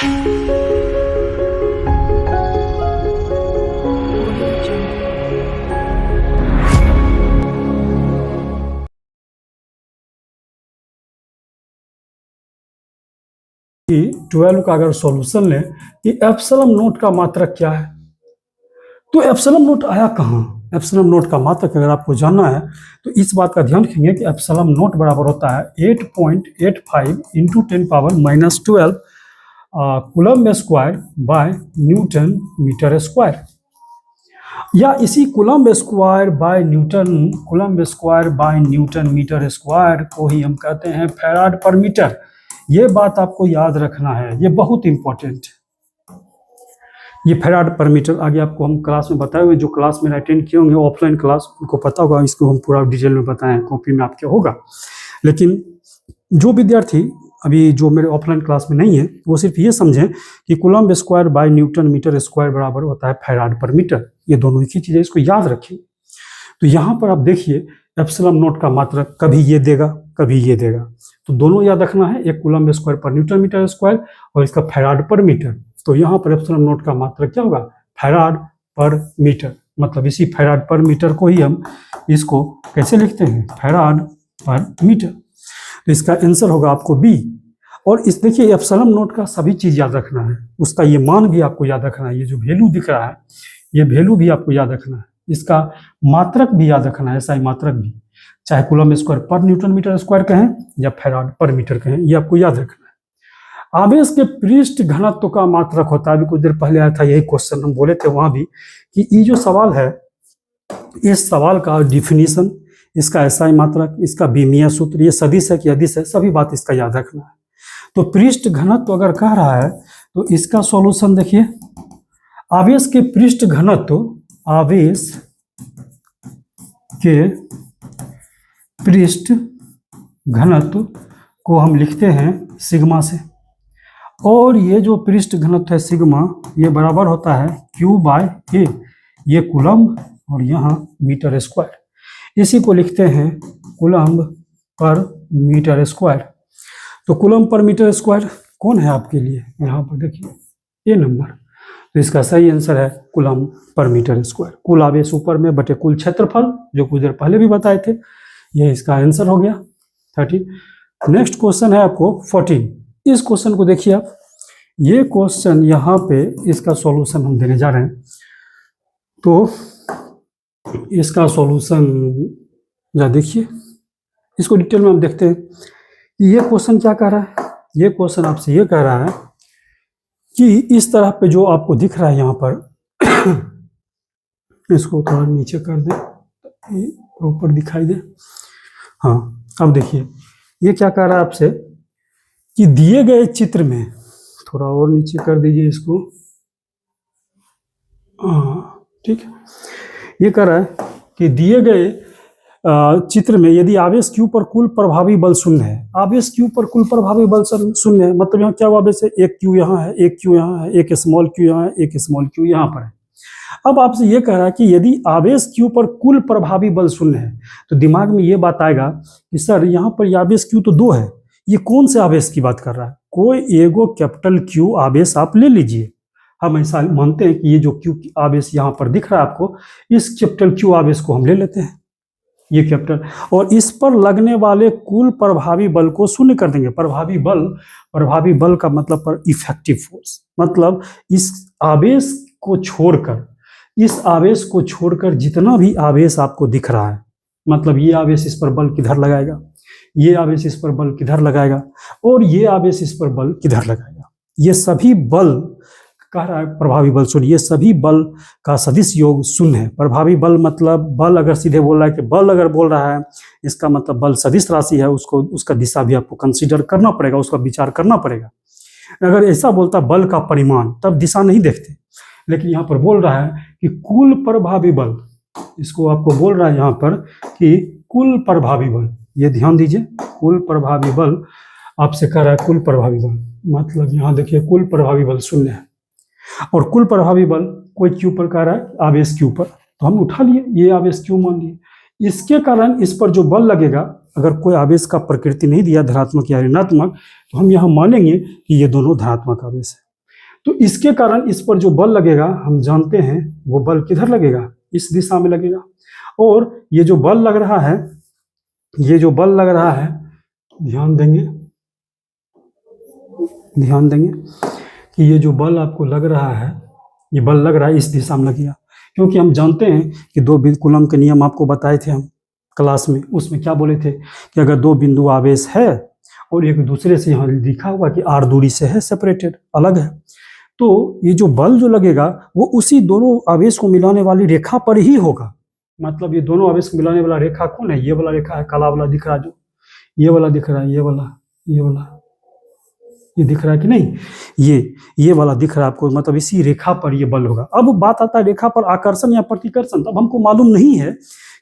कि 12 का अगर सॉल्यूशन लें कि एप्सिलॉन नोट का मात्रक क्या है, तो एप्सिलॉन नोट आया कहाँ। एप्सिलॉन नोट का मात्रक अगर आपको जानना है तो इस बात का ध्यान रखेंगे कि एप्सिलॉन नोट बराबर होता है 8.85 into 10⁻⁻12 coulomb square by newton meter square, या इसी coulomb square by newton meter square को ही हम कहते हैं फैराड पर मीटर। ये बात आपको याद रखना है, ये बहुत इंपॉर्टेंट है। ये फैराड पर मीटर आगे आपको हम क्लास में बताए हुए, जो क्लास में अटेंड किए होंगे ऑफलाइन क्लास, उनको पता होगा, इसको हम पूरा डिटेल में बताएं, कॉपी में आपके होगा। लेकिन जो विद्यार्थी अभी जो मेरे ऑफलाइन क्लास में नहीं है वो सिर्फ ये समझें कि coulomb square by newton meter square बराबर होता है फैराड पर मीटर। ये दोनों एक ही चीज़ है, इसको याद रखिए। तो यहाँ पर आप देखिए एप्सिलॉन नोट का मात्रक कभी ये देगा कभी ये देगा, तो दोनों याद रखना है, एक कूलम्ब स्क्वायर पर न्यूटन मीटर स्क्वायर और इसका फैराड पर मीटर। तो यहाँ पर एप्सिलॉन नोट का मात्रक क्या होगा, फैराड पर मीटर। मतलब इसी फैराड पर मीटर को ही हम इसको कैसे लिखते हैं, फैराड पर मीटर। तो इसका आंसर होगा आपको बी। और इस देखिए एप्सिलॉन नोट का सभी चीज़ याद रखना है, उसका ये मान भी आपको याद रखना है, ये जो वैल्यू दिख रहा है ये वैल्यू भी आपको याद रखना है, इसका मात्रक भी याद रखना है, ऐसा ही मात्रक भी, चाहे कूलम्ब स्क्वायर पर न्यूटन मीटर स्क्वायर कहें या फैराड पर मीटर कहें, ये आपको याद रखना है। आवेश के पृष्ठ घनत्व का मात्रक होता है, अभी कुछ देर पहले आया था यही क्वेश्चन, हम बोले थे वहां भी कि ये जो सवाल है, इस सवाल का डिफिनीशन, इसका एसआई मात्रक, इसका बीमीय सूत्र, ये सदिश है कि अदिश है, सभी बात इसका याद रखना है। तो पृष्ठ घनत्व अगर कह रहा है तो इसका सॉल्यूशन देखिए, आवेश के पृष्ठ घनत्व, आवेश के पृष्ठ घनत्व को हम लिखते हैं सिग्मा से, और ये जो पृष्ठ घनत्व है सिग्मा, ये बराबर होता है Q बाय A, ये कूलम्ब और यहाँ मीटर स्क्वायर, इसी को लिखते हैं कूलम्ब पर मीटर स्क्वायर। तो कूलम्ब पर मीटर स्क्वायर कौन है आपके लिए, यहाँ पर देखिए ए नंबर, तो इसका सही आंसर है कूलम्ब पर मीटर स्क्वायर। कुल आवेश ऊपर में बटे कुल क्षेत्रफल, जो कुछ देर पहले भी बताए थे, ये इसका आंसर हो गया 13। नेक्स्ट क्वेश्चन है आपको 14। इस क्वेश्चन को देखिए आप, ये क्वेश्चन यहाँ पे इसका सॉल्यूशन हम देने जा रहे हैं। तो इसका सॉल्यूशन या देखिए, इसको डिटेल में हम देखते हैं कि ये क्वेश्चन क्या कह रहा है। ये क्वेश्चन आपसे ये कह रहा है कि इस तरह पे जो आपको दिख रहा है यहाँ पर इसको थोड़ा नीचे कर दे, प्रॉपर दिखाई दे। हाँ, अब देखिए ये क्या कह रहा है आपसे कि दिए गए चित्र में, थोड़ा और नीचे कर दीजिए इसको, ठीक है। ये कह रहा है कि दिए गए चित्र में यदि आवेश Q पर कुल प्रभावी बल शून्य है, आवेश Q पर कुल प्रभावी बल शून्य है, मतलब यहाँ क्या आवेश है, एक Q यहाँ है, एक Q यहाँ है, एक स्मॉल Q यहाँ है, एक स्मॉल Q यहाँ पर है। अब आपसे ये कह रहा है कि यदि आवेश Q पर कुल प्रभावी बल शून्य है, तो दिमाग में ये बात आएगा कि सर यहाँ पर आवेश Q तो 2 है, ये कौन से आवेश की बात कर रहा है। कोई एगो कैपिटल Q आवेश आप ले लीजिए, हम ऐसा मानते हैं कि ये जो Q आवेश यहाँ पर दिख रहा है आपको, इस कैपिटल Q आवेश को हम ले लेते हैं, ये कैपिटल, और इस पर लगने वाले कुल प्रभावी बल को शून्य कर देंगे। प्रभावी बल का मतलब पर इफेक्टिव फोर्स, मतलब इस आवेश को छोड़कर जितना भी आवेश आपको दिख रहा है, मतलब ये आवेश इस पर बल किधर लगाएगा, ये आवेश इस पर बल किधर लगाएगा, और ये आवेश इस पर बल किधर लगाएगा, ये सभी बल कह रहा है प्रभावी बल शून्य, ये सभी बल का सदिश योग शून्य है। प्रभावी बल मतलब बल अगर सीधे बोल रहा है कि बल अगर बोल रहा है, इसका मतलब बल सदिश राशि है, उसका दिशा भी आपको कंसीडर करना पड़ेगा, उसका विचार करना पड़ेगा। अगर ऐसा बोलता बल का परिमाण, तब दिशा नहीं देखते, लेकिन यहाँ पर बोल रहा है कि कुल प्रभावी बल, इसको आपको बोल रहा है यहाँ पर कि कुल प्रभावी बल, ये ध्यान दीजिए, कुल प्रभावी बल आपसे कह रहा है, कुल प्रभावी बल मतलब यहाँ देखिए कुल प्रभावी बल शून्य है, और कुल प्रभावी बल कोई Q पर कह रहा है, आवेश Q पर, तो हम उठा लिए, ये आवेश Q मान लिए। इसके कारण इस पर जो बल लगेगा, अगर कोई आवेश का प्रकृति नहीं दिया धनात्मक या ऋणात्मक, तो हम यहाँ मानेंगे कि ये दोनों धनात्मक आवेश है। तो इसके कारण इस पर जो बल लगेगा हम जानते हैं वो बल किधर लगेगा, इस दिशा में लगेगा। और ये जो बल लग रहा है, ये जो बल लग रहा है, ध्यान देंगे कि ये जो बल आपको लग रहा है, ये बल लग रहा है इस दिशा में लगेगा। क्योंकि हम जानते हैं कि दो कूलम के नियम आपको बताए थे हम क्लास में, उसमें क्या बोले थे कि अगर दो बिंदु आवेश है और एक दूसरे से यहाँ लिखा हुआ कि r दूरी से है, सेपरेटेड, अलग है, तो ये जो बल जो लगेगा वो उसी दोनों आवेश को मिलाने वाली रेखा पर ही होगा। मतलब ये दोनों आवेश को मिलाने वाला रेखा कौन है, ये वाला रेखा है, काला वाला दिख रहा है, जो ये वाला दिख रहा है, ये वाला ये दिख रहा है कि नहीं, ये वाला दिख रहा है आपको, मतलब इसी रेखा पर ये बल होगा। अब बात आता है रेखा पर आकर्षण या प्रतिकर्षण। अब हमको मालूम नहीं है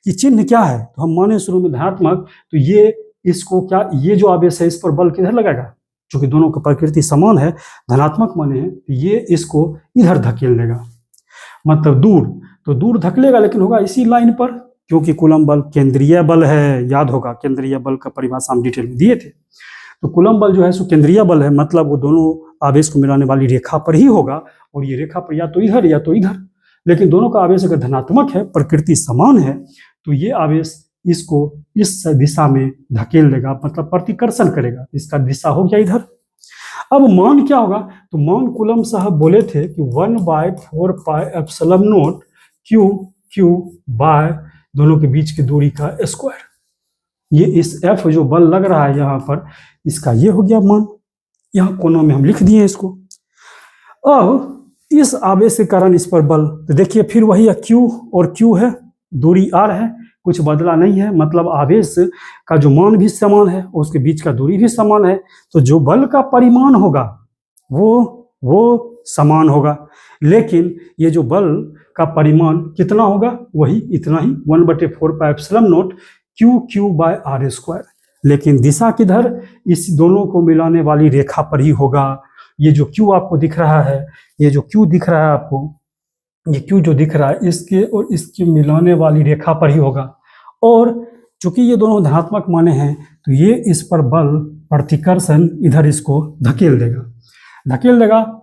कि चिन्ह क्या है, तो हम माने शुरू में धनात्मक, तो ये इसको क्या, ये जो आवेश है इस पर बल किधर लगेगा, चूंकि दोनों की प्रकृति समान है, धनात्मक माने हैं, तो ये इसको इधर धकेल देगा, मतलब दूर, तो दूर धकेलेगा, लेकिन होगा इसी लाइन पर, क्योंकि कूलम बल केंद्रीय बल है। याद होगा केंद्रीय बल का परिभाषा हम डिटेल में दिए थे। तो कूलम बल जो है सो केंद्रीय बल है, मतलब वो दोनों आवेश को मिलाने वाली रेखा पर ही होगा, और ये रेखा पर या तो इधर या तो इधर। लेकिन दोनों का आवेश अगर धनात्मक है, प्रकृति समान है, तो ये आवेश इसको इस दिशा में धकेल देगा, मतलब प्रतिकर्षण करेगा, इसका दिशा हो गया इधर। अब मान क्या होगा, तो मान कूलम साहब बोले थे कि 1/4πε0 Q बाय दोनों के बीच की दूरी का स्क्वायर। ये इस F जो बल लग रहा है यहाँ पर, इसका ये हो गया मान, यहाँ कोनों में हम लिख दिए इसको। अब इस आवेश के कारण इस पर बल, तो देखिए फिर वही Q और Q है, दूरी R है, कुछ बदला नहीं है, मतलब आवेश का जो मान भी समान है, उसके बीच का दूरी भी समान है, तो जो बल का परिमाण होगा वो समान होगा। लेकिन ये जो बल का परिमाण कितना होगा, वही इतना ही 1/4πε0 Q/r²। लेकिन दिशा किधर, इस दोनों को मिलाने वाली रेखा पर ही होगा। ये जो Q आपको दिख रहा है, ये जो Q दिख रहा है आपको, ये Q जो दिख रहा है, इसके और इसके मिलाने वाली रेखा पर ही होगा। और चूंकि ये दोनों धनात्मक माने हैं, तो ये इस पर बल प्रतिकर्षण इधर इसको धकेल देगा,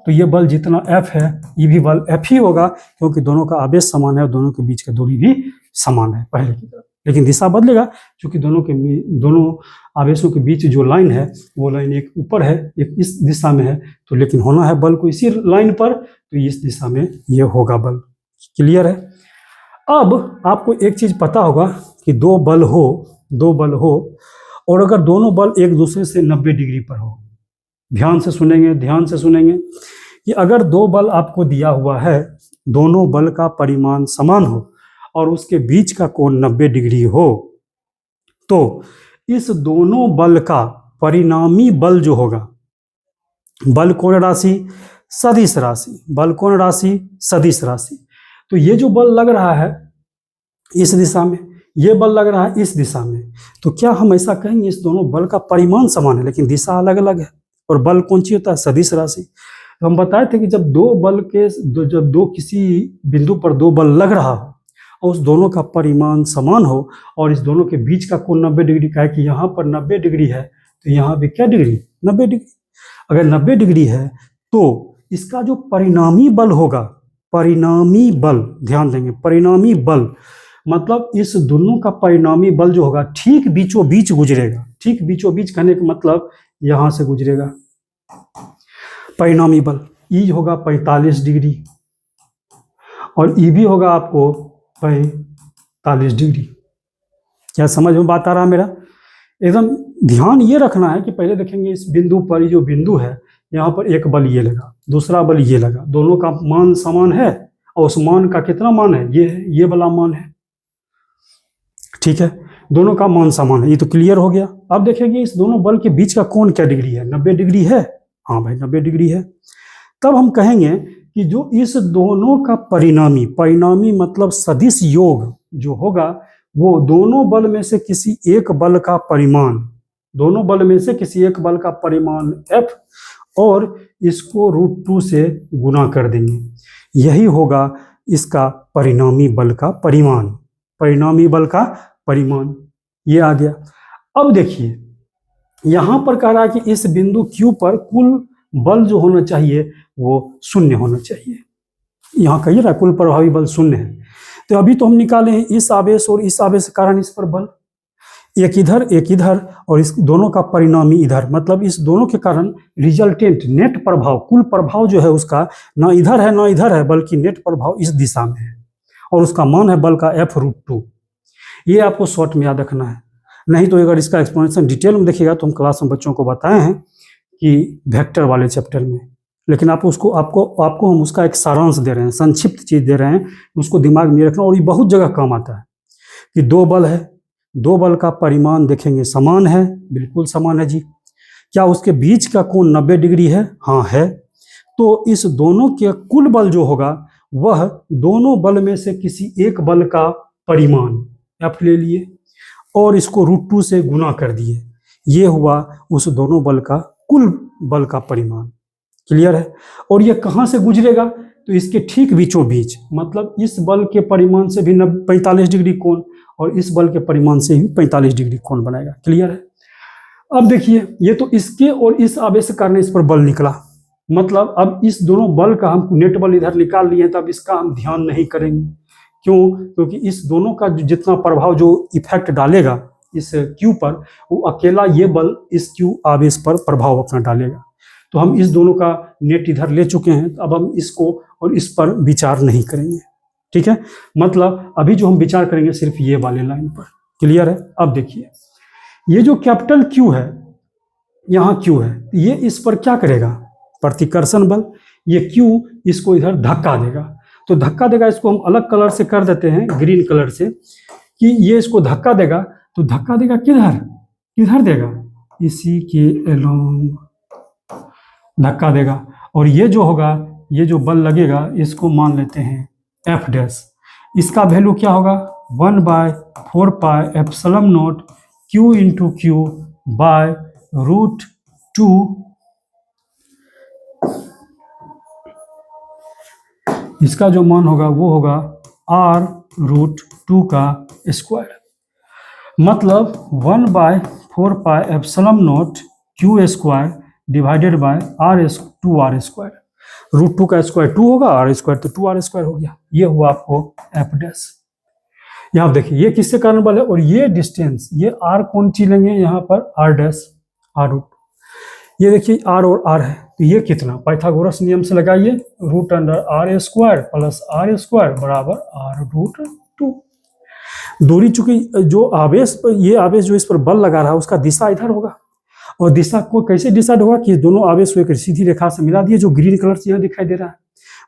तो ये बल जितना F है, ये भी बल F ही होगा, क्योंकि दोनों का आवेश समान है और दोनों के बीच का दूरी भी समान है पहले की तरह। लेकिन दिशा बदलेगा, क्योंकि दोनों आवेशों के बीच जो लाइन है, वो लाइन एक ऊपर है, एक इस दिशा में है, तो लेकिन होना है बल को इसी लाइन पर, तो इस दिशा में ये होगा बल। क्लियर है। अब आपको एक चीज पता होगा कि दो बल हो और अगर दोनों बल एक दूसरे से 90 डिग्री पर हो, ध्यान से सुनेंगे कि अगर दो बल आपको दिया हुआ है, दोनों बल का परिमाण समान हो और उसके बीच का कोण 90 डिग्री हो, तो इस दोनों बल का परिणामी बल जो होगा, बल कोण राशि सदिश राशि, तो ये जो बल लग रहा है इस दिशा में, ये बल लग रहा है इस दिशा में, तो क्या हम ऐसा कहेंगे इस दोनों बल का परिमाण समान है, लेकिन दिशा अलग अलग है, और बल कौन सी होता है, सदिश राशि। तो हम बताए थे कि जब दो किसी बिंदु पर दो बल लग रहा हो और उस दोनों का परिमाण समान हो और इस दोनों के बीच का कोण 90 डिग्री का है, कि यहाँ पर 90 डिग्री है तो यहाँ भी क्या डिग्री, 90 डिग्री। अगर 90 डिग्री है तो इसका जो परिणामी बल होगा, परिणामी बल, ध्यान देंगे, परिणामी बल मतलब इस दोनों का परिणामी बल जो होगा ठीक बीचों बीच गुजरेगा। ठीक बीचों बीच कहने का मतलब यहां से गुजरेगा। परिणामी बल ई होगा 45 डिग्री और ई भी होगा आपको 45 डिग्री। क्या समझ में बात आ रहा है मेरा? एकदम ध्यान ये रखना है कि पहले देखेंगे इस बिंदु पर, ये जो बिंदु है यहाँ पर एक बल ये लगा, दूसरा बल ये लगा, दोनों का मान समान है और उस मान का कितना मान है, ये वाला मान है, ठीक है, दोनों का मान समान है, ये तो क्लियर हो गया। अब देखेंगे इस दोनों बल के बीच का कोण क्या डिग्री है, 90 डिग्री है, हाँ भाई 90 डिग्री है। तब हम कहेंगे कि जो इस दोनों का परिणामी मतलब सदिश योग जो होगा वो दोनों बल में से किसी एक बल का परिमाण, दोनों बल में से किसी एक बल का परिमाण F और इसको √2 से गुना कर देंगे, यही होगा इसका परिणामी बल का परिमाण, परिणामी बल का परिमाण, ये आ गया। अब देखिए यहां पर कह रहा है कि इस बिंदु Q पर कुल बल जो होना चाहिए वो शून्य होना चाहिए। यहाँ कहिए ना कुल प्रभावी बल शून्य है। तो अभी तो हम निकाले हैं इस आवेश और इस आवेश के कारण इस पर बल, एक इधर और इस दोनों का परिणामी इधर, मतलब इस दोनों के कारण रिजल्टेंट नेट प्रभाव, कुल प्रभाव जो है उसका ना इधर है ना इधर है, बल्कि नेट प्रभाव इस दिशा में है और उसका मान है बल का F√2। ये आपको शॉर्ट में याद रखना है, नहीं तो अगर इसका एक्सप्लेनेशन डिटेल में देखिएगा तो हम क्लास में बच्चों को बताए हैं कि वेक्टर वाले चैप्टर में, लेकिन आप उसको आपको हम उसका एक सारांश दे रहे हैं, संक्षिप्त चीज दे रहे हैं, उसको दिमाग में रखना। और ये बहुत जगह काम आता है कि दो बल है, दो बल का परिमाण देखेंगे समान है, बिल्कुल समान है जी। क्या उसके बीच का कोण 90 डिग्री है? हाँ है। तो इस दोनों के कुल बल जो होगा वह दोनों बल में से किसी एक बल का परिमाण F ले लिए और इसको √2 से गुना कर दिए, ये हुआ उस दोनों बल का कुल बल का परिमाण। क्लियर है? और ये कहाँ से गुजरेगा? तो इसके ठीक बीचों बीच, मतलब इस बल के परिमाण से भी 45 डिग्री कोण और इस बल के परिमाण से भी 45 डिग्री कोण बनाएगा। क्लियर है? अब देखिए, ये तो इसके और इस आवेश के कारण इस पर बल निकला, मतलब अब इस दोनों बल का हम नेट बल इधर निकाल लिए, तब इसका हम ध्यान नहीं करेंगे। क्यों? क्योंकि इस दोनों का जितना प्रभाव जो इफेक्ट डालेगा इस Q पर, वो अकेला ये बल इस Q आवेश पर प्रभाव अपना डालेगा। तो हम इस दोनों का नेट इधर ले चुके हैं, तो अब हम इसको और इस पर विचार नहीं करेंगे। ठीक है? मतलब अभी जो हम विचार करेंगे सिर्फ ये वाले लाइन पर। क्लियर है? अब देखिए, ये जो कैपिटल Q है, यहाँ Q है, ये इस पर क्या करेगा? प्रतिकर्षण बल। ये Q इसको इधर धक्का देगा, तो धक्का देगा, इसको हम अलग कलर से कर देते हैं, ग्रीन कलर से, कि ये इसको धक्का देगा। तो धक्का देगा किधर? किधर देगा? इसी के एलोंग धक्का देगा। और ये जो होगा, ये जो बल लगेगा, इसको मान लेते हैं F'। इसका वैल्यू क्या होगा? 1/4πε0 Q इंटू Q बाय √2 इसका जो मान होगा वो होगा R√2 का स्क्वायर, मतलब 1/4πε0 Q square divided by R² √2 का स्क्वायर 2 होगा, R² तो 2R² हो गया। ये हुआ आपको F'। यहाँ देखिए, ये किसके कारण बल है, और ये डिस्टेंस, ये R कौन सी लेंगे यहाँ पर? R'। ये देखिए R और R है, तो ये कितना? पाइथागोरस नियम से लगाइए, √R² प्लस R² बराबर R√2। दूरी, चूंकि जो आवेश, ये आवेश जो इस पर बल लगा रहा है उसका दिशा इधर होगा, और दिशा को कैसे डिसाइड होगा कि दोनों आवेश को एक सीधी रेखा से मिला दिए, जो ग्रीन कलर से यहाँ दिखाई दे रहा है,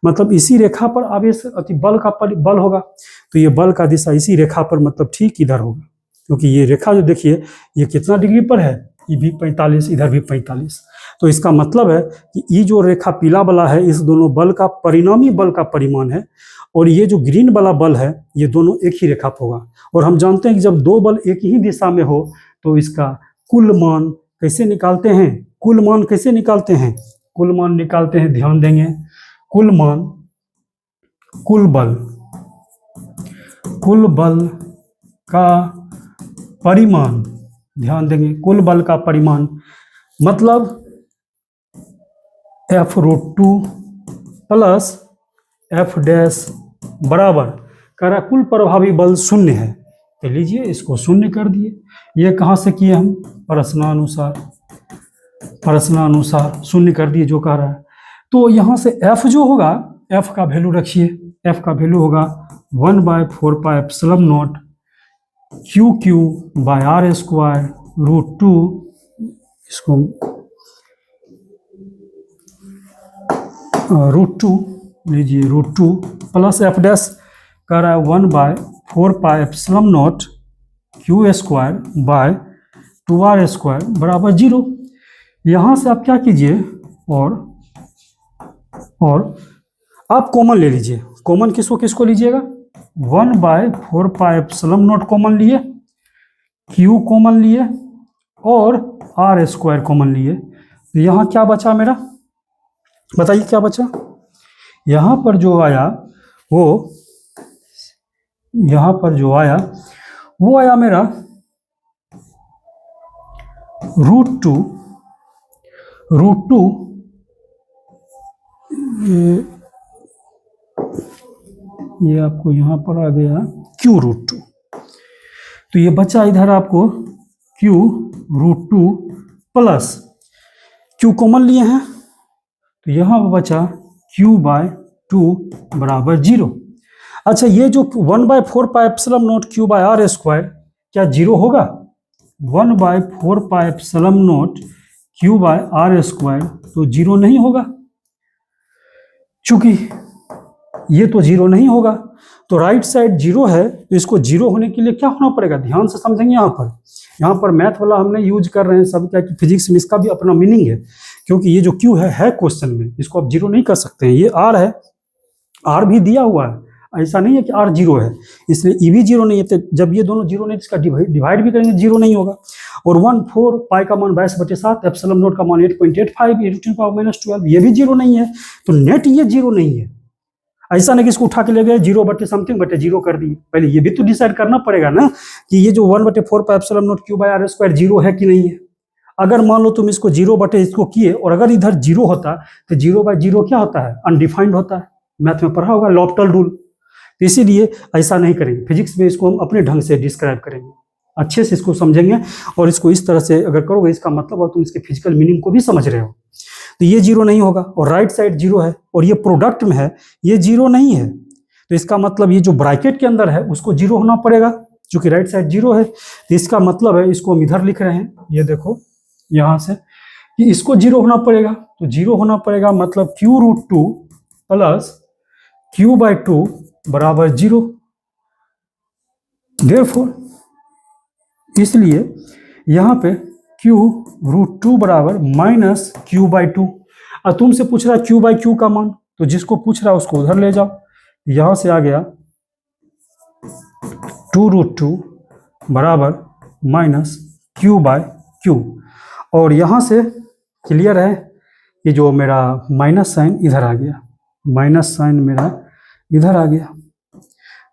मतलब इसी रेखा पर आवेश अति बल का बल होगा। तो ये बल का दिशा इसी रेखा पर, मतलब ठीक इधर होगा, क्योंकि ये रेखा जो देखिए ये कितना डिग्री पर है, ये भी 45, इधर भी 45। तो इसका मतलब है कि ये जो रेखा पीला वाला है, इस दोनों बल का परिणामी बल का परिमाण है, और ये जो ग्रीन वाला बल है, ये दोनों एक ही रेखा पर होगा। और हम जानते हैं कि जब दो बल एक ही दिशा में हो तो इसका कुल मान कैसे निकालते हैं? कुल मान कैसे निकालते हैं? कुल मान निकालते हैं, ध्यान देंगे, कुल मान, कुल बल का परिमाण, ध्यान देंगे, कुल बल का परिमाण, मतलब F√2 प्लस F' बराबर, कह रहा कुल प्रभावी बल शून्य है, तो लीजिए इसको शून्य कर दिए। ये कहाँ से किए हम? प्रश्नानुसार शून्य कर दिए जो कह रहा है। तो यहाँ से F जो होगा, F का वैल्यू रखिए, F का वैल्यू होगा 1/4πε0 QQ बाय R² √2, इसको √2 लीजिए, √2 प्लस F' कह रहा है 1/4πε0 Q² बाय 2R² बराबर 0। यहाँ से आप क्या कीजिए, और आप कॉमन ले लीजिए। कॉमन किसको लीजिएगा? 1/4πε0 कॉमन लिए, Q कॉमन लिए और R² कॉमन लिए। तो यहाँ क्या बचा मेरा? बताइए क्या बचा? यहाँ पर जो आया वो, यहाँ पर जो आया वो आया मेरा √2 ये आपको यहाँ पर आ गया q√2। तो ये बचा इधर आपको q√2 प्लस q कॉमन लिए हैं, तो यहाँ बचा q/2 बराबर 0। अच्छा, ये जो 1/4πε0 q/r² क्या 0 होगा? 1/4πε0 q/r² तो 0 नहीं होगा, चूंकि ये तो 0 नहीं होगा। तो राइट साइड 0 है, तो इसको 0 होने के लिए क्या होना पड़ेगा? ध्यान से समझेंगे। यहाँ पर मैथ वाला हमने यूज कर रहे हैं सब, क्या कि फिजिक्स में इसका भी अपना मीनिंग है, क्योंकि ये जो q है क्वेश्चन में, इसको आप 0 नहीं कर सकते हैं। ये r है, r भी दिया हुआ है, ऐसा नहीं है कि r 0 है, इसलिए e भी 0 नहीं है। तो जब ये दोनों 0 नहीं, इसका डिवाइड भी करेंगे 0 नहीं होगा। और 1/4 पाई का मान 22/7, एप्सिलॉन नॉट का मान 8.85 × 10⁻12, ये भी 0 नहीं है। तो नेट ये 0 नहीं है। ऐसा नहीं कि इसको उठा के ले गए 0/something/0 कर दिए। पहले ये भी तो डिसाइड करना पड़ेगा ना कि ये जो 1/4πε0 q/r² 0 है कि नहीं है। अगर मान लो तुम इसको 0 इसको किए, और अगर इधर 0 होता तो 0/0 क्या होता है? अनडिफाइंड होता है। मैथ में पढ़ा होगा लॉप्टल रूल। तो इसीलिए ऐसा नहीं करेंगे, फिजिक्स में इसको हम अपने ढंग से डिस्क्राइब करेंगे, अच्छे से इसको समझेंगे। और इसको इस तरह से अगर करोगे, इसका मतलब और तुम इसके फिजिकल मीनिंग को भी समझ रहे हो। तो ये 0 नहीं होगा, और राइट साइड 0 है, और ये प्रोडक्ट में है, ये 0 नहीं है। तो इसका मतलब ये जो ब्रैकेट के अंदर है उसको 0 होना पड़ेगा, क्योंकि राइट साइड 0 है। तो इसका मतलब है, इसको हम इधर लिख रहे हैं, ये देखो यहाँ से, कि इसको 0 होना पड़ेगा। तो 0 होना पड़ेगा, मतलब q√2 प्लस q/2 बराबर 0। देयरफॉर इसलिए यहाँ पे q√2 बराबर माइनस q/2। अब तुमसे पूछ रहा है q/q का मान, तो जिसको पूछ रहा है उसको उधर ले जाओ। यहाँ से आ गया 2√2 बराबर माइनस q/q। और यहाँ से क्लियर है कि जो मेरा माइनस साइन इधर आ गया, माइनस साइन मेरा इधर आ गया।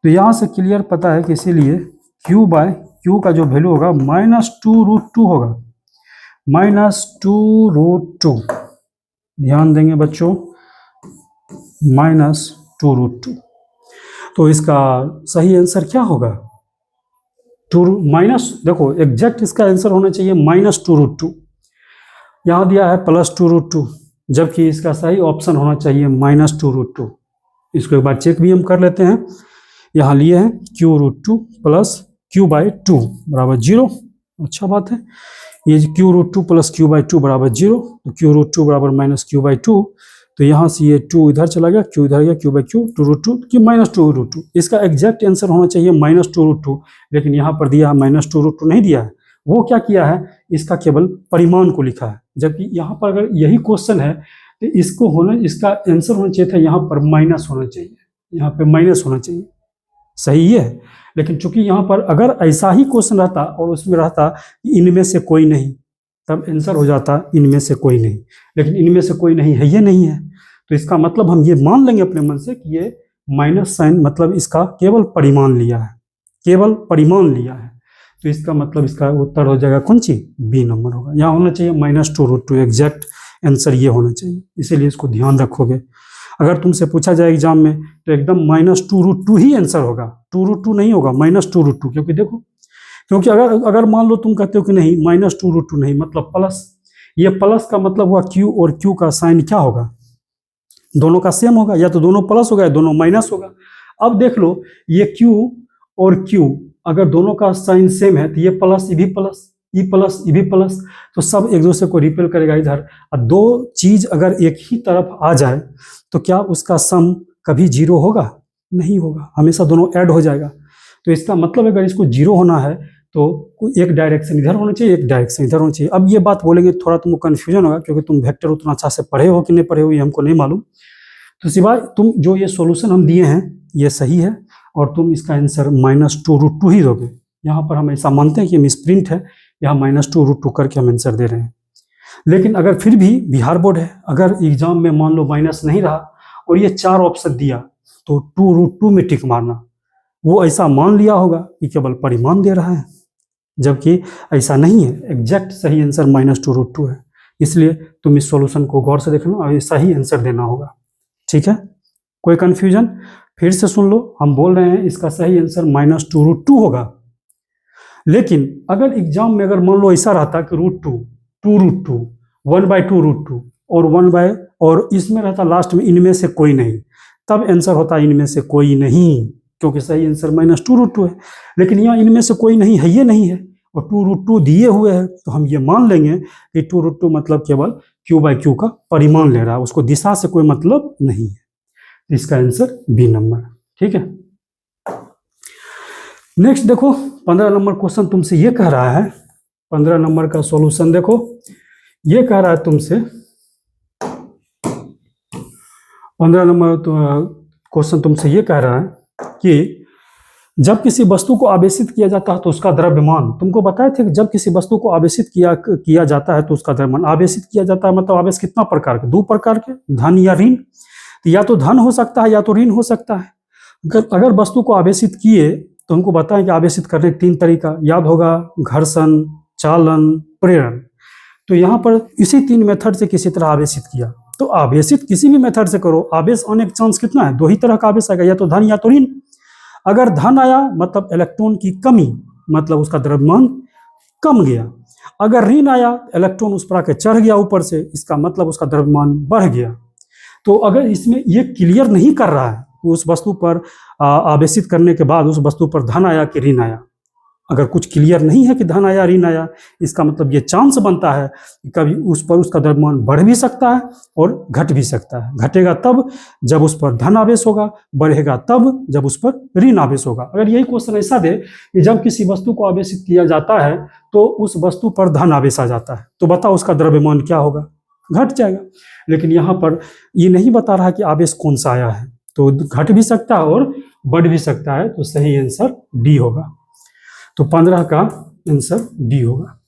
तो यहाँ से क्लियर पता है कि इसीलिए q/q का जो वैल्यू होगा -2√2 होगा, -2√2। ध्यान देंगे बच्चों, -2√2। तो इसका सही आंसर क्या होगा? देखो एग्जैक्ट इसका आंसर होना चाहिए -2√2। यहाँ दिया है +2√2, जबकि इसका सही ऑप्शन होना चाहिए -2√2। इसको एक बार चेक भी हम कर लेते हैं। यहाँ लिए हैं q√2 प्लस q/2 बराबर 0। अच्छा बात है, ये q√2 प्लस q/2 बराबर 0, तो q√2 बराबर -q/2। तो यहाँ से ये 2 इधर चला गया, q इधर गया, q/q 2√2 कि -2√2। इसका एग्जैक्ट आंसर होना चाहिए -2√2, लेकिन यहाँ पर दिया है -2√2 नहीं दिया है। वो क्या किया है, इसका केवल परिमाण को लिखा है। जबकि यहाँ पर अगर यही क्वेश्चन है तो इसका आंसर होना चाहिए था यहाँ पर माइनस होना चाहिए, यहाँ पे माइनस होना चाहिए। सही ये है, लेकिन चूंकि यहाँ पर अगर ऐसा ही क्वेश्चन रहता और उसमें रहता कि इनमें से कोई नहीं, तब आंसर हो जाता इनमें से कोई नहीं। लेकिन इनमें से कोई नहीं है, ये नहीं है। तो इसका मतलब हम ये मान लेंगे अपने मन से कि ये माइनस साइन मतलब इसका केवल परिमाण लिया है, केवल परिमाण लिया है। तो इसका मतलब इसका उत्तर हो जाएगा कौन सी? बी नंबर होगा। यहाँ होना चाहिए -2√2, एग्जैक्ट आंसर ये होना चाहिए। इसीलिए इसको ध्यान रखोगे। अगर तुमसे पूछा जाए एग्जाम में तो एकदम -2√2 ही आंसर होगा, 2√2 नहीं होगा, -2√2। क्योंकि देखो, क्योंकि अगर मान लो तुम कहते हो कि नहीं -2√2 नहीं, मतलब प्लस, ये प्लस का मतलब हुआ q, और q का साइन क्या होगा? दोनों का सेम होगा, या तो दोनों प्लस होगा या दोनों माइनस होगा। अब देख लो, ये q और q अगर दोनों का साइन सेम है तो ये प्लस, ये भी प्लस, ई प्लस, ये भी प्लस, तो सब एक दूसरे को रिपेल करेगा इधर। और दो चीज अगर एक ही तरफ आ जाए तो क्या उसका सम कभी 0 होगा? नहीं होगा, हमेशा दोनों ऐड हो जाएगा। तो इसका मतलब अगर इसको 0 होना है तो एक डायरेक्शन इधर होना चाहिए, एक डायरेक्शन इधर होना चाहिए। अब ये बात बोलेंगे थोड़ा तुमको कन्फ्यूजन होगा, क्योंकि तुम वेक्टर उतना अच्छा से पढ़े हो कि नहीं पढ़े हो ये हमको नहीं मालूम। तो सिवाय तुम जो ये सॉल्यूशन हम दिए हैं ये सही है, और तुम इसका आंसर -2√2 ही दोगे। यहाँ पर हम ऐसा मानते हैं कि मिसप्रिंट है, यहाँ -2√2 करके हम आंसर दे रहे हैं। लेकिन अगर फिर भी बिहार बोर्ड है, अगर एग्जाम में मान लो माइनस नहीं रहा और ये 4 ऑप्शन दिया, तो 2√2 में टिक मारना। वो ऐसा मान लिया होगा कि केवल परिमाण दे रहा है, जबकि ऐसा नहीं है। एग्जैक्ट सही आंसर -2√2 है। इसलिए तुम इस सॉल्यूशन को गौर से देखना और सही आंसर देना होगा। ठीक है, कोई कंफ्यूजन? फिर से सुन लो, हम बोल रहे हैं इसका सही आंसर -2√2 होगा। लेकिन अगर एग्जाम में अगर मान लो ऐसा रहता कि √2, 2√2, 1/2√2 और 1 और इसमें रहता लास्ट में इनमें से कोई नहीं, तब आंसर होता इनमें से कोई नहीं, क्योंकि सही आंसर -2√2 है। लेकिन यहाँ इनमें से कोई नहीं है, ये नहीं है, और 2√2 दिए हुए हैं, तो हम ये मान लेंगे कि 2√2 मतलब केवल Q/Q का परिमाण ले रहा है, उसको दिशा से कोई मतलब नहीं है। इसका आंसर बी नंबर, ठीक है। नेक्स्ट देखो, 15 नंबर क्वेश्चन तुमसे ये कह रहा है, 15 नंबर का सॉल्यूशन देखो, ये कह रहा है तुमसे, 15 नंबर क्वेश्चन तुमसे ये कह रहा है कि जब किसी वस्तु को आवेशित किया जाता है तो उसका द्रव्यमान, तुमको बताए थे कि जब किसी वस्तु को आवेशित किया जाता है तो उसका द्रव्यमान, आवेशित किया जाता है मतलब आवेश कितना प्रकार के, 2 प्रकार के, धन या ऋण। तो या तो धन हो सकता है या तो ऋण हो सकता है। अगर वस्तु को आवेशित किए तो हमको बताएं कि आवेशित करने के 3 तरीका याद होगा, घर्षण, चालन, प्रेरण। तो यहाँ पर इसी 3 मेथड से किसी तरह आवेशित किया, तो आवेशित किसी भी मेथड से करो, आवेश आने का चांस कितना है, 2 ही तरह का आवेश आएगा, या तो धन या तो ऋण। अगर धन आया मतलब इलेक्ट्रॉन की कमी, मतलब उसका द्रव्यमान कम गया। अगर ऋण आया, इलेक्ट्रॉन उस पर आके चढ़ गया ऊपर से, इसका मतलब उसका द्रव्यमान बढ़ गया। तो अगर इसमें ये क्लियर नहीं कर रहा है उस वस्तु पर आवेशित करने के बाद उस वस्तु पर धन आया कि ऋण आया, अगर कुछ क्लियर नहीं है कि धन आया ऋण आया, इसका मतलब ये चांस बनता है कि कभी उस पर उसका द्रव्यमान बढ़ भी सकता है और घट भी सकता है। घटेगा तब जब उस पर धन आवेश होगा, बढ़ेगा तब जब उस पर ऋण आवेश होगा। अगर यही क्वेश्चन ऐसा दे कि जब किसी वस्तु को आवेशित किया जाता है तो उस वस्तु पर धन आवेश आ जाता है, तो बताओ उसका द्रव्यमान क्या होगा, घट जाएगा। लेकिन यहाँ पर ये नहीं बता रहा कि आवेश कौन सा आया है, तो घट भी सकता है और बढ़ भी सकता है, तो सही आंसर डी होगा। तो 15 का आंसर डी होगा।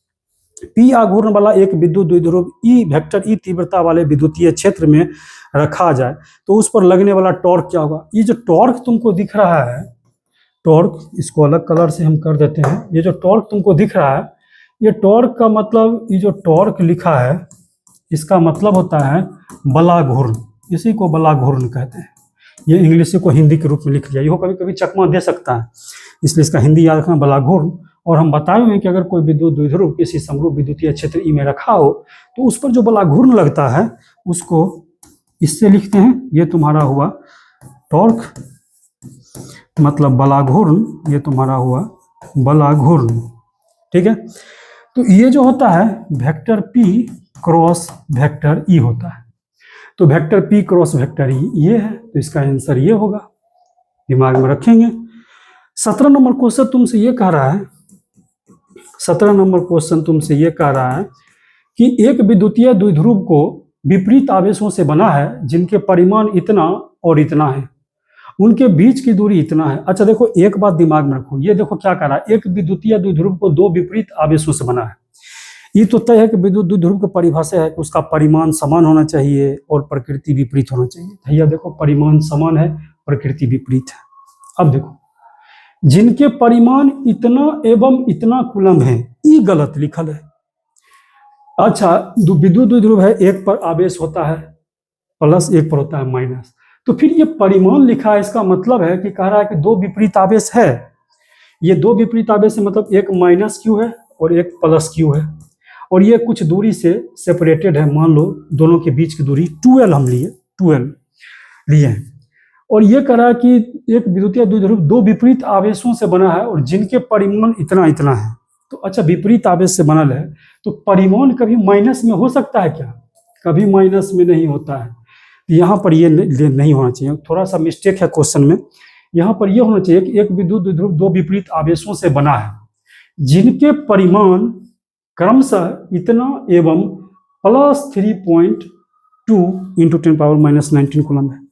पी आघूर्ण वाला एक विद्युत द्विध्रुव ई वेक्टर ई तीव्रता वाले विद्युतीय क्षेत्र में रखा जाए तो उस पर लगने वाला टॉर्क क्या होगा। ये जो टॉर्क तुमको दिख रहा है, टॉर्क, इसको अलग कलर से हम कर देते हैं। ये जो टॉर्क तुमको दिख रहा है, ये टॉर्क का मतलब, ये जो टॉर्क लिखा है इसका मतलब होता है बलाघूर्ण, इसी को बलाघूर्ण कहते हैं। ये इंग्लिश को हिंदी के रूप में लिख लिया, ये कभी कभी चकमा दे सकता है, इसलिए इसका हिंदी याद रखना बलाघूर्ण। और हम बताए हुए कि अगर कोई विद्युत द्विध्रुव किसी समरूप विद्युतीय क्षेत्र ई में रखा हो तो उस पर जो बलाघूर्ण लगता है उसको इससे लिखते हैं, ये तुम्हारा हुआ टॉर्क, मतलब बलाघूर्ण, ये तुम्हारा हुआ बलाघूर्ण, ठीक है। तो ये जो होता है vector P cross vector E होता है, तो vector P cross vector E ये है, तो इसका आंसर ये होगा, दिमाग में रखेंगे। 17 नंबर क्वेश्चन तुमसे ये कह रहा है, 17 नंबर क्वेश्चन तुमसे ये कह रहा है कि एक विद्युतीय द्विध्रुव को विपरीत आवेशों से बना है जिनके परिमाण इतना और इतना है, उनके बीच की दूरी इतना है। अच्छा देखो, एक बात दिमाग में रखो, ये देखो क्या कह रहा है, एक विद्युतीय द्विध्रुव को 2 विपरीत आवेशों से बना है। ये तो तय है कि विद्युत द्विध्रुव की परिभाषा है कि उसका परिमाण समान होना चाहिए और प्रकृति विपरीत होना चाहिए। भैया देखो, परिमाण समान है, प्रकृति विपरीत है। अब देखो, जिनके परिमाण इतना एवं इतना कूलम है, ये गलत लिखल है। अच्छा, विद्युत द्विध्रुव है, एक पर आवेश होता है प्लस, एक पर होता है माइनस, तो फिर ये परिमाण लिखा है, इसका मतलब है कि कह रहा है कि 2 विपरीत आवेश है। ये 2 विपरीत आवेश है, मतलब एक माइनस क्यू है और एक प्लस क्यू है, और ये कुछ दूरी से सेपरेटेड है। मान लो दोनों के बीच की दूरी 2L हम लिए, 2L लिए हैं, और ये कह रहा है कि एक विद्युतीय द्विध्रुव 2 विपरीत आवेशों से बना है और जिनके परिमाण इतना इतना है। तो अच्छा, विपरीत आवेश से बना है तो परिमाण कभी माइनस में हो सकता है क्या? कभी माइनस में नहीं होता है। यहाँ पर ये नहीं होना चाहिए, थोड़ा सा मिस्टेक है क्वेश्चन में। यहाँ पर ये होना चाहिए कि एक विद्युत द्विध्रुव 2 विपरीत आवेशों से बना है जिनके परिमाण क्रमशः इतना एवं प्लस 3.2 × 10⁻⁻19 कूलम है।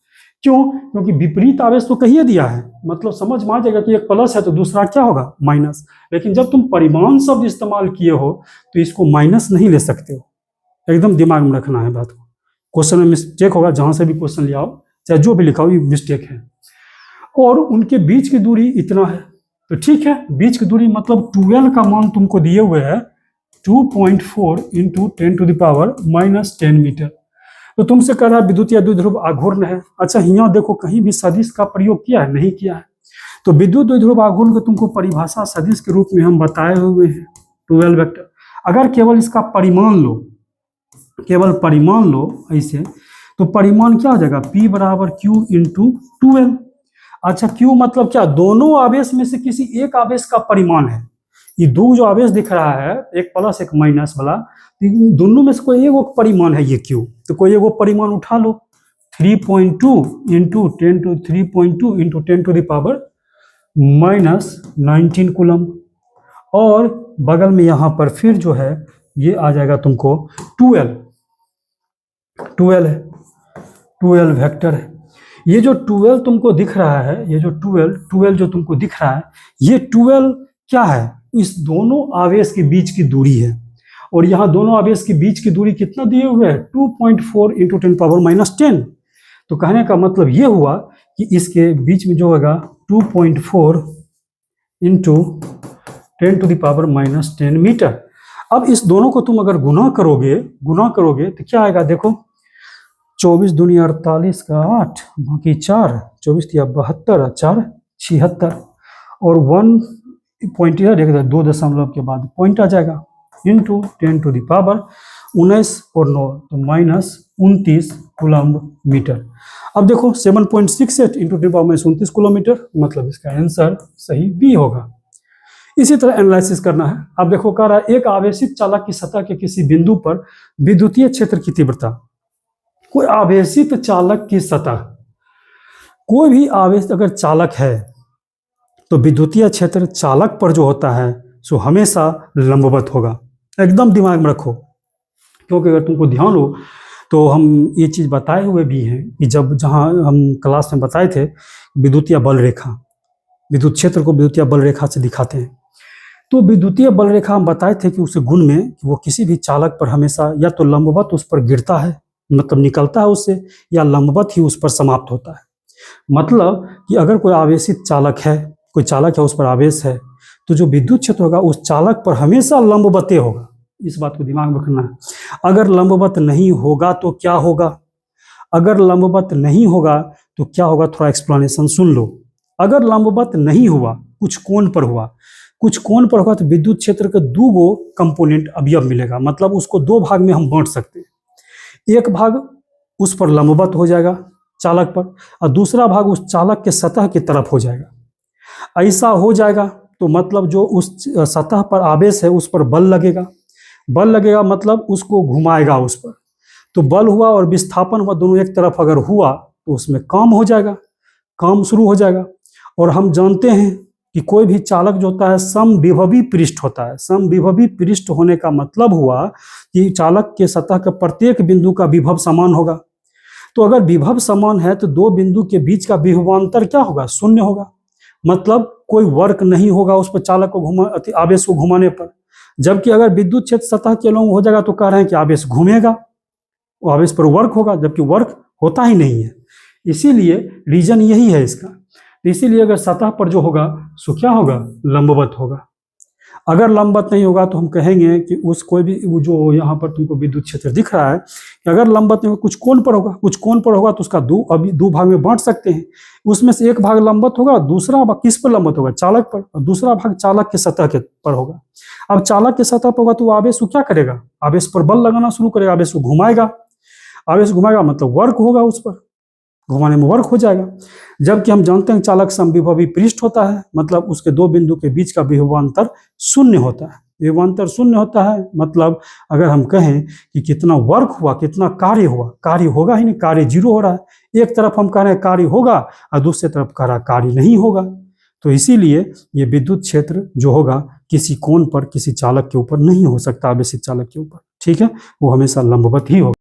क्यों? क्योंकि विपरीत आवेश तो कहिए दिया है, मतलब समझ में आ जाएगा कि एक प्लस है तो दूसरा क्या होगा, माइनस। लेकिन जब तुम परिमाण शब्द इस्तेमाल किए हो तो इसको माइनस नहीं ले सकते हो, एकदम दिमाग में रखना है बात को। क्वेश्चन में मिस्टेक होगा, जहां से भी क्वेश्चन ले आओ, चाहे जो भी लिखा हो, ये मिस्टेक है। और उनके बीच की दूरी इतना है, तो ठीक है, बीच की दूरी मतलब 2L का मान तुमको दिए हुए है 2.4 × 10⁻⁻10 मीटर। तो तुमसे कह रहा है विद्युतीय द्विध्रुव आघूर्ण है। अच्छा यहाँ देखो कहीं भी सदिश का प्रयोग किया है? नहीं किया है। तो विद्युत द्विध्रुव आघूर्ण को तुमको परिभाषा सदिश के रूप में हम बताए हुए हैं 12 वेक्टर। अगर केवल इसका परिमाण लो, केवल परिमाण लो ऐसे, तो परिमाण क्या हो जाएगा? P बराबर Q इंटू 12। अच्छा Q मतलब क्या? दोनों आवेश में से किसी एक आवेश का परिमाण है। ये दो जो आवेश दिख रहा है, एक प्लस एक माइनस वाला, दोनों में से कोई एक परिमाण है ये Q। तो कोई एक परिमाण उठा लो, 3.2 into 10 to 3.2 into 10 to the power -19 coulomb. और बगल में यहाँ पर फिर जो है ये आ जाएगा तुमको 12 है, 12 वेक्टर है। ये जो 12 तुमको दिख रहा है, ये जो 12 जो तुमको दिख रहा है, ये 12 क्या है? इस दोनों आवेश के बीच की दूरी है। और यहाँ दोनों आवेश के बीच की दूरी कितना दिए हुए है? 2.4 इंटू 10 पावर -10। तो कहने का मतलब ये हुआ कि इसके बीच में जो होगा 2.4 into 10 to the power -10 meter. अब इस दोनों को तुम अगर गुना करोगे तो क्या आएगा? देखो 24 दूनी 48 का 8, बाकी 4, 24 या 72, 4 76, और 1 पॉइंट इधर एक 2 दशमलव के बाद पॉइंट आ जाएगा, इंटू 10 टू द पावर 19 और 9 तो -29 कूलम्ब मीटर। अब देखो 7.68 इंटू 10 टू पावर -29 किलोमीटर, मतलब इसका आंसर सही बी होगा। इसी तरह एनालिसिस करना है। अब देखो कह रहा है एक आवेशित चालक की सतह के किसी बिंदु पर विद्युतीय क्षेत्र की तीव्रता। कोई आवेशित चालक की सतह, कोई भी आवेश अगर चालक है तो विद्युतीय क्षेत्र चालक पर जो होता है सो हमेशा लंबवत होगा। एकदम दिमाग में रखो, क्योंकि अगर तुमको ध्यान हो तो हम ये चीज़ बताए हुए भी हैं कि जहाँ हम क्लास में बताए थे विद्युतीय बल रेखा, विद्युत क्षेत्र को विद्युतीय बल रेखा से दिखाते हैं। तो विद्युतीय बल रेखा हम बताए थे कि उस गुण में वो किसी भी चालक पर हमेशा या तो लंबवत उस पर गिरता है, मतलब निकलता है उससे, या लंबवत ही उस पर समाप्त होता है। मतलब कि अगर कोई आवेशित चालक है, कोई चालक है, उस पर आवेश है, तो जो विद्युत क्षेत्र होगा उस चालक पर हमेशा लंबवते होगा। इस बात को दिमाग में रखना है। अगर लंबवत नहीं होगा तो क्या होगा? अगर लंबवत नहीं होगा तो क्या होगा? थोड़ा एक्सप्लेनेशन सुन लो। अगर लंबवत नहीं हुआ, कुछ कोण पर हुआ, कुछ कोण पर होगा, तो विद्युत क्षेत्र के दो गो कंपोनेंट अवयव मिलेगा। मतलब उसको दो भाग में हम बांट सकते हैं। एक भाग उस पर लंबवत हो जाएगा चालक पर, और दूसरा भाग उस चालक के सतह की तरफ हो जाएगा। ऐसा हो जाएगा तो मतलब जो उस सतह पर आवेश है उस पर बल लगेगा। बल लगेगा मतलब उसको घुमाएगा उस पर। तो बल हुआ और विस्थापन हुआ, दोनों एक तरफ अगर हुआ तो उसमें काम हो जाएगा, काम शुरू हो जाएगा। और हम जानते हैं कि कोई भी चालक जो होता है समविभवी पृष्ठ होता है। समविभवी पृष्ठ होने का मतलब हुआ कि चालक के सतह के प्रत्येक बिंदु का विभव समान होगा। तो अगर विभव समान है तो दो बिंदु के बीच का विभवांतर क्या होगा? शून्य होगा। मतलब कोई वर्क नहीं होगा उस पर चालक को आवेश को घुमाने पर। जबकि अगर विद्युत क्षेत्र सतह के अलॉन्ग हो जाएगा तो कह रहे हैं कि आवेश घूमेगा, वो आवेश पर वर्क होगा, जबकि वर्क होता ही नहीं है। इसीलिए रीजन यही है इसका। इसीलिए अगर सतह पर जो होगा सो क्या होगा? लंबवत होगा। अगर लंबवत नहीं होगा तो हम कहेंगे कि उस कोई भी जो यहाँ पर तुमको विद्युत क्षेत्र दिख रहा है कि अगर लंबवत नहीं होगा, कुछ कोण पर होगा, कुछ कोण पर होगा तो उसका दो भाग में बांट सकते हैं। उसमें से एक भाग लंबवत होगा, दूसरा भाग किस पर लंबवत होगा? चालक पर, और दूसरा भाग चालक के सतह के पर होगा। अब चालक के सतह पर होगा तो आवेश को क्या करेगा? आवेश पर बल लगाना शुरू करेगा, आवेश को घुमाएगा। आवेश घुमाएगा मतलब वर्क होगा, उस पर घुमाने में वर्क हो जाएगा। जबकि हम जानते हैं चालक समविभवी पृष्ठ होता है, मतलब उसके दो बिंदु के बीच का विभवांतर शून्य होता है। विभवांतर शून्य होता है मतलब अगर हम कहें कि कितना वर्क हुआ, कितना कार्य हुआ, कार्य होगा ही नहीं, कार्य जीरो हो रहा है। एक तरफ हम कह रहे हैं कार्य होगा और दूसरी तरफ कह रहा कार्य नहीं होगा। तो इसीलिए ये विद्युत क्षेत्र जो होगा किसी कोण पर, किसी चालक के ऊपर नहीं हो सकता, आवेशित चालक के ऊपर। ठीक है, वो हमेशा लंबवत ही होगा।